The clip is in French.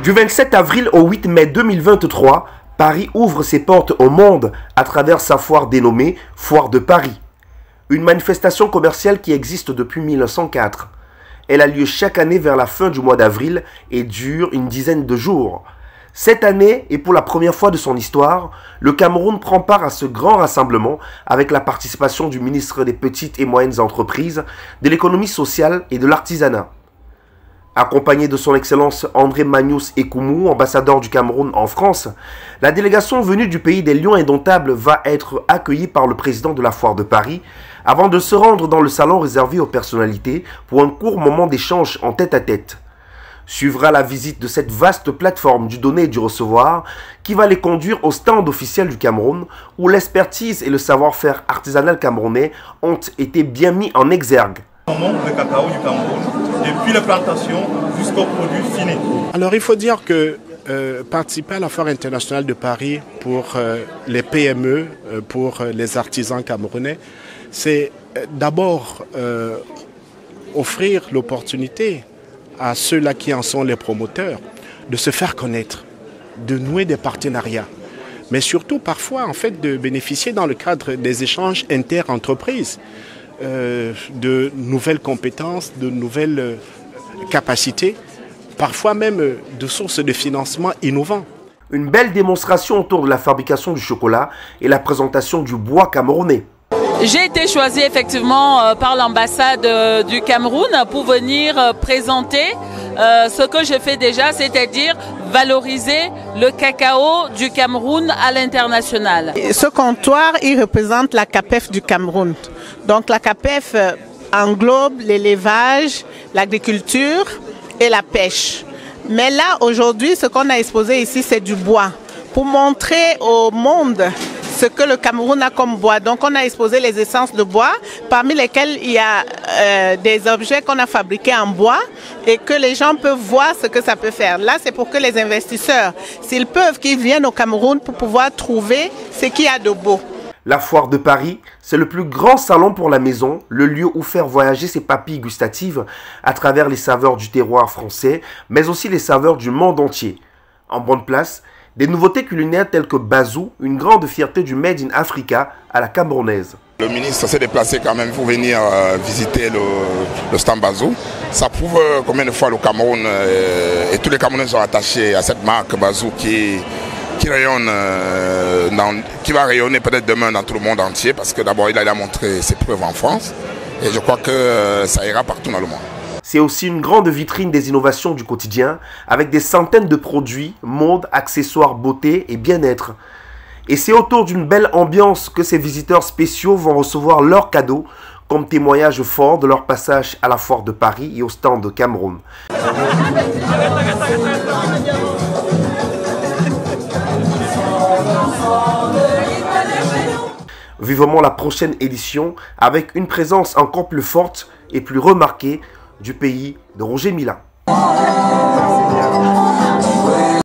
Du 27 avril au 8 mai 2023, Paris ouvre ses portes au monde à travers sa foire dénommée Foire de Paris. Une manifestation commerciale qui existe depuis 1904. Elle a lieu chaque année vers la fin du mois d'avril et dure une dizaine de jours. Cette année, et pour la première fois de son histoire, le Cameroun prend part à ce grand rassemblement avec la participation du ministre des Petites et Moyennes Entreprises, de l'économie sociale et de l'artisanat. Accompagné de son Excellence André Manius Ekoumou, ambassadeur du Cameroun en France, la délégation venue du pays des Lions Indomptables va être accueillie par le président de la Foire de Paris avant de se rendre dans le salon réservé aux personnalités pour un court moment d'échange en tête-à-tête. Suivra la visite de cette vaste plateforme du donner et du recevoir qui va les conduire au stand officiel du Cameroun où l'expertise et le savoir-faire artisanal camerounais ont été bien mis en exergue. Le cacao du Cameroun, depuis la plantation jusqu'au produit fini. Alors il faut dire que participer à la Foire internationale de Paris pour les PME, pour les artisans camerounais, c'est d'abord offrir l'opportunité à ceux-là qui en sont les promoteurs de se faire connaître, de nouer des partenariats, mais surtout parfois en fait de bénéficier dans le cadre des échanges inter-entreprises de nouvelles compétences, de nouvelles capacités, parfois même de sources de financement innovants. Une belle démonstration autour de la fabrication du chocolat et la présentation du bois camerounais. J'ai été choisie effectivement par l'ambassade du Cameroun pour venir présenter ce que je fais déjà, c'est-à-dire valoriser le cacao du Cameroun à l'international. Ce comptoir, il représente la CAPEF du Cameroun. Donc la CAPEF englobe l'élevage, l'agriculture et la pêche. Mais là, aujourd'hui, ce qu'on a exposé ici, c'est du bois. Pour montrer au monde ce que le Cameroun a comme bois. Donc on a exposé les essences de bois, parmi lesquelles il y a des objets qu'on a fabriqués en bois et que les gens peuvent voir ce que ça peut faire. Là, c'est pour que les investisseurs, s'ils peuvent, qu'ils viennent au Cameroun pour pouvoir trouver ce qu'il y a de beau. La Foire de Paris, c'est le plus grand salon pour la maison, le lieu où faire voyager ses papilles gustatives à travers les saveurs du terroir français, mais aussi les saveurs du monde entier. En bonne place, des nouveautés culinaires telles que Bazou, une grande fierté du Made in Africa à la camerounaise. Le ministre s'est déplacé quand même pour venir visiter le stand Bazou. Ça prouve combien de fois le Cameroun et tous les Camerounais sont attachés à cette marque Bazou qui rayonne, qui va rayonner peut-être demain dans tout le monde entier parce que d'abord il a montré ses preuves en France et je crois que ça ira partout dans le monde. C'est aussi une grande vitrine des innovations du quotidien avec des centaines de produits, mode, accessoires, beauté et bien-être. Et c'est autour d'une belle ambiance que ces visiteurs spéciaux vont recevoir leurs cadeaux comme témoignage fort de leur passage à la Foire de Paris et au stand de Cameroun. Vivement la prochaine édition avec une présence encore plus forte et plus remarquée du pays de Roger Mila.